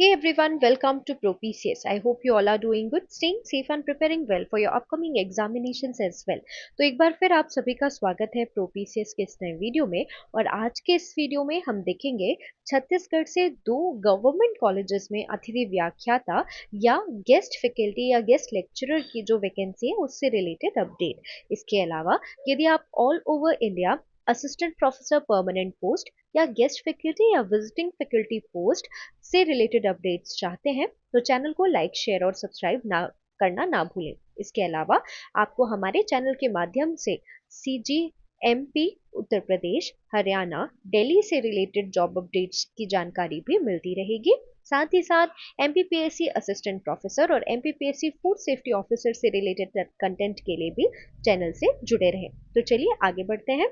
Hey everyone, welcome to ProPCS. I hope you all are doing good, staying safe and preparing well for your upcoming examinations as well. तो एक बार फिर आप सभी का स्वागत है ProPCS के इस नए वीडियो में। और आज के इस वीडियो में हम देखेंगे छत्तीसगढ़ से दो गवर्नमेंट कॉलेजेस में अतिथि व्याख्याता या गेस्ट फैकल्टी या गेस्ट लेक्चरर की जो वैकेंसी है उससे रिलेटेड अपडेट। इसके अलावा यदि आप all over India assistant professor permanent post या गेस्ट फैकल्टी या विजिटिंग फैकल्टी पोस्ट से रिलेटेड अपडेट्स चाहते हैं तो चैनल को लाइक शेयर और सब्सक्राइब करना ना भूलें। इसके अलावा आपको हमारे चैनल के माध्यम से सीजी, एमपी, उत्तर प्रदेश, हरियाणा, दिल्ली से रिलेटेड जॉब अपडेट्स की जानकारी भी मिलती रहेगी। साथ ही साथ एमपीपीएससी असिस्टेंट प्रोफेसर और एमपीपीएससी फूड सेफ्टी ऑफिसर से रिलेटेड कंटेंट के लिए भी चैनल से जुड़े रहें। तो चलिए आगे बढ़ते हैं।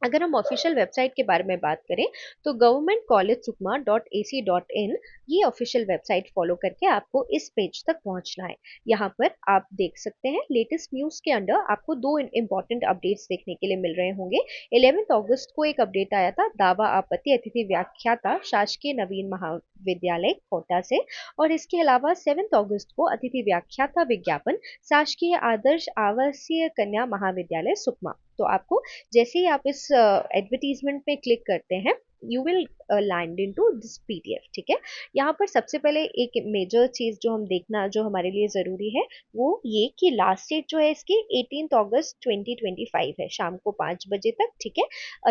अगर हम ऑफिशियल वेबसाइट के बारे में बात करें तो governmentcollegesukma.ac.in ये ऑफिशियल वेबसाइट फॉलो करके आपको इस पेज तक पहुंचना है। यहाँ पर आप देख सकते हैं लेटेस्ट न्यूज के अंडर आपको दो इंपॉर्टेंट अपडेट्स देखने के लिए मिल रहे होंगे। 11 अगस्त को एक अपडेट आया था दावा आपत्ति अतिथि व्याख्याता शासकीय नवीन महाविद्यालय कोटा से, और इसके अलावा 7 अगस्त को अतिथि व्याख्याता विज्ञापन शासकीय आदर्श आवासीय कन्या महाविद्यालय सुकमा। तो आपको जैसे ही आप इस एडवर्टीजमेंट पे क्लिक करते हैं you will land into this PDF. ठीक है, यहाँ पर सबसे पहले एक मेजर चीज जो हम देखना जो हमारे लिए जरूरी है वो ये कि लास्ट डेट जो है इसकी 18 अगस्त 2025 है, शाम को 5 बजे तक। ठीक है,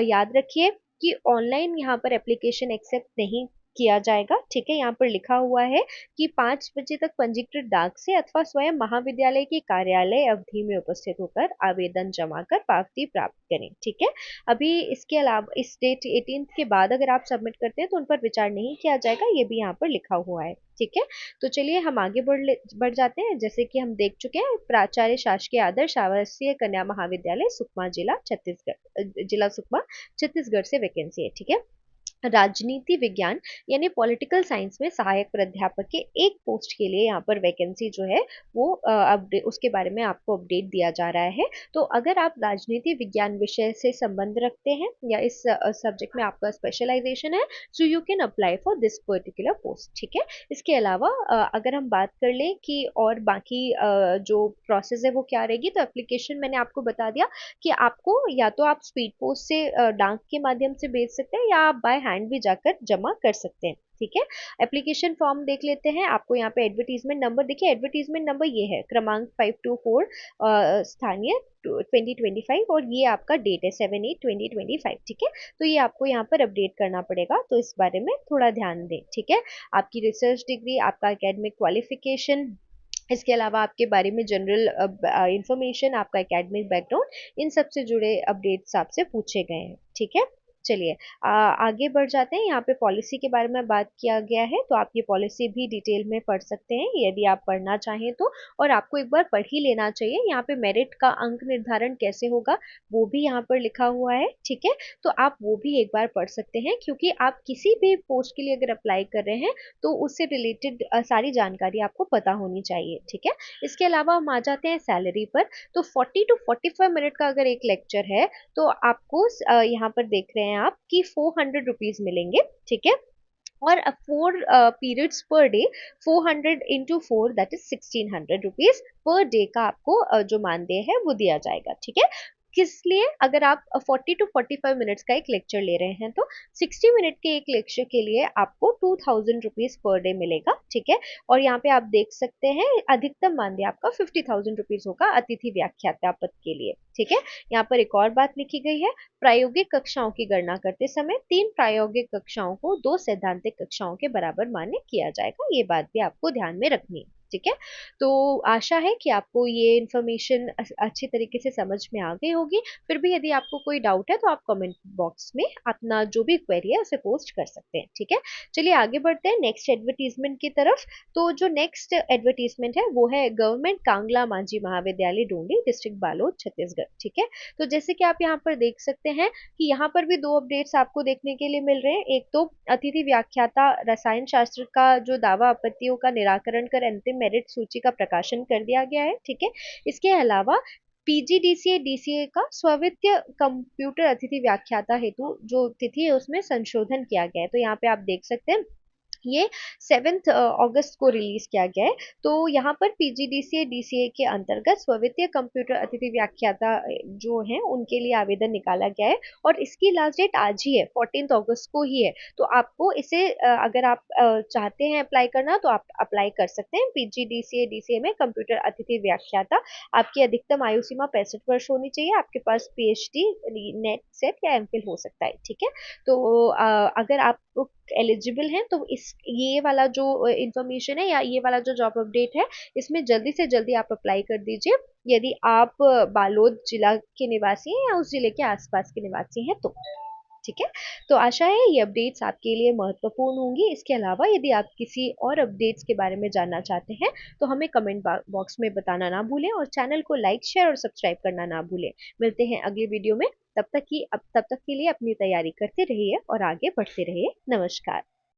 याद रखिए कि ऑनलाइन यहाँ पर एप्लीकेशन एक्सेप्ट नहीं किया जाएगा। ठीक है, यहाँ पर लिखा हुआ है कि 5 बजे तक पंजीकृत डाक से अथवा स्वयं महाविद्यालय के कार्यालय अवधि में उपस्थित होकर आवेदन जमा कर पावती प्राप्त करें। ठीक है, अभी इसके अलावा इस डेट 18 के बाद अगर आप सबमिट करते हैं तो उन पर विचार नहीं किया जाएगा, ये भी यहाँ पर लिखा हुआ है। ठीक है, तो चलिए हम आगे बढ़ जाते हैं। जैसे कि हम देख चुके हैं प्राचार्य शासकीय आदर्श आवासीय कन्या महाविद्यालय सुकमा जिला छत्तीसगढ़, जिला सुकमा छत्तीसगढ़ से वैकेंसी है। ठीक है, राजनीति विज्ञान यानी पॉलिटिकल साइंस में सहायक प्राध्यापक के एक पोस्ट के लिए यहाँ पर वैकेंसी जो है वो अपडेट उसके बारे में आपको अपडेट दिया जा रहा है। तो अगर आप राजनीति विज्ञान विषय से संबंध रखते हैं या इस सब्जेक्ट में आपका स्पेशलाइजेशन है so you can apply for this particular post. ठीक है, इसके अलावा अगर हम बात कर लें कि और बाकी जो प्रोसेस है वो क्या रहेगी, तो एप्लीकेशन मैंने आपको बता दिया कि आपको या तो आप स्पीड पोस्ट से डाक के माध्यम से भेज सकते हैं या आप बाय हैंड भी जाकर जमा कर सकते हैं। ठीक है, एप्लीकेशन फॉर्म देख लेते हैं। आपको यहाँ पे एडवर्टीजमेंट नंबर देखिए, एडवर्टीजमेंट नंबर ये है क्रमांक 524 स्थानीय 2025 और ये आपका डेट है 7/8/2025। ठीक है, तो ये आपको यहाँ पर अपडेट करना पड़ेगा, तो इस बारे में थोड़ा ध्यान दें। ठीक है, आपकी रिसर्च डिग्री, आपका एकेडमिक क्वालिफिकेशन, इसके अलावा आपके बारे में जनरल इंफॉर्मेशन, आपका एकेडमिक बैकग्राउंड, इन सब से जुड़े अपडेट्स आपसे पूछे गए हैं। ठीक है, चलिए आगे बढ़ जाते हैं। यहाँ पे पॉलिसी के बारे में बात किया गया है, तो आप ये पॉलिसी भी डिटेल में पढ़ सकते हैं यदि आप पढ़ना चाहें तो, और आपको एक बार पढ़ ही लेना चाहिए। यहाँ पे मेरिट का अंक निर्धारण कैसे होगा वो भी यहाँ पर लिखा हुआ है। ठीक है, तो आप वो भी एक बार पढ़ सकते हैं क्योंकि आप किसी भी पोस्ट के लिए अगर अप्लाई कर रहे हैं तो उससे रिलेटेड सारी जानकारी आपको पता होनी चाहिए। ठीक है, इसके अलावा हम आ जाते हैं सैलरी पर। तो 40 to 45 मिनट का अगर एक लेक्चर है तो आपको यहाँ पर देख रहे हैं आप कि 400 रुपीज मिलेंगे। ठीक है, और 4 periods per day 400 into 4 that is 1600 rupees per day का आपको जो मानदेय है वो दिया जाएगा। ठीक है, किस लिए, अगर आप 40 to 45 मिनट्स का एक लेक्चर ले रहे हैं तो 60 मिनट के एक लेक्चर के लिए आपको 2000 रुपीज पर डे मिलेगा। ठीक है, और यहाँ पे आप देख सकते हैं अधिकतम मानदेय आपका 50,000 रुपीज होगा अतिथि व्याख्याता पद के लिए। ठीक है, यहाँ पर एक और बात लिखी गई है, प्रायोगिक कक्षाओं की गणना करते समय 3 प्रायोगिक कक्षाओं को 2 सैद्धांतिक कक्षाओं के बराबर मान्य किया जाएगा। ये बात भी आपको ध्यान में रखनी है। ठीक है, तो आशा है कि आपको ये इन्फॉर्मेशन अच्छी तरीके से समझ में आ गई होगी। फिर भी यदि आपको कोई डाउट है तो आप कमेंट बॉक्स में अपना जो भी क्वेरी है उसे पोस्ट कर सकते हैं। ठीक है, चलिए आगे बढ़ते हैं नेक्स्ट एडवर्टीजमेंट की तरफ। तो जो नेक्स्ट एडवर्टीजमेंट है वो है गवर्नमेंट कांगला मांझी महाविद्यालय डोंडी, डिस्ट्रिक्ट बालोद, छत्तीसगढ़। ठीक है, तो जैसे कि आप यहाँ पर देख सकते हैं कि यहाँ पर भी दो अपडेट्स आपको देखने के लिए मिल रहे हैं। एक तो अतिथि व्याख्याता रसायन शास्त्र का जो दावा आपत्तियों का निराकरण कर अंतिम मेरिट सूची का प्रकाशन कर दिया गया है। ठीक है, इसके अलावा पीजीडीसीए डीसीए का स्वीकृत कंप्यूटर अतिथि व्याख्याता हेतु जो तिथि है उसमें संशोधन किया गया है। तो यहाँ पे आप देख सकते हैं ये 7 अगस्त को रिलीज किया गया है। तो यहाँ पर पीजीडीसीए डीसीए के अंतर्गत स्व-वित्तीय कंप्यूटर अतिथि व्याख्याता जो हैं उनके लिए आवेदन निकाला गया है और इसकी लास्ट डेट आज ही है, 14 अगस्त को ही है। तो आपको इसे अगर आप चाहते हैं अप्लाई करना तो आप अप्लाई कर सकते हैं। पीजीडीसीए डीसीए में कंप्यूटर अतिथि व्याख्याता, आपकी अधिकतम आयु सीमा 65 वर्ष होनी चाहिए, आपके पास पीएचडी, नेट, सेट या एमफिल हो सकता है, ठीक है। तो अगर आप एलिजिबल हैं तो इस ये वाला जो इंफॉर्मेशन है या ये वाला जो जॉब अपडेट है, इसमें जल्दी से जल्दी आप अप्लाई कर दीजिए, यदि आप बालोद जिला के निवासी हैं या उस जिले के आसपास के निवासी हैं तो। ठीक है, तो आशा है ये अपडेट्स आपके लिए महत्वपूर्ण होंगी। इसके अलावा यदि आप किसी और अपडेट्स के बारे में जानना चाहते हैं तो हमें कमेंट बॉक्स में बताना ना भूलें और चैनल को लाइक, शेयर और सब्सक्राइब करना ना भूलें। मिलते हैं अगली वीडियो में, तब तक के लिए अपनी तैयारी करते रहिए और आगे बढ़ते रहिए। नमस्कार।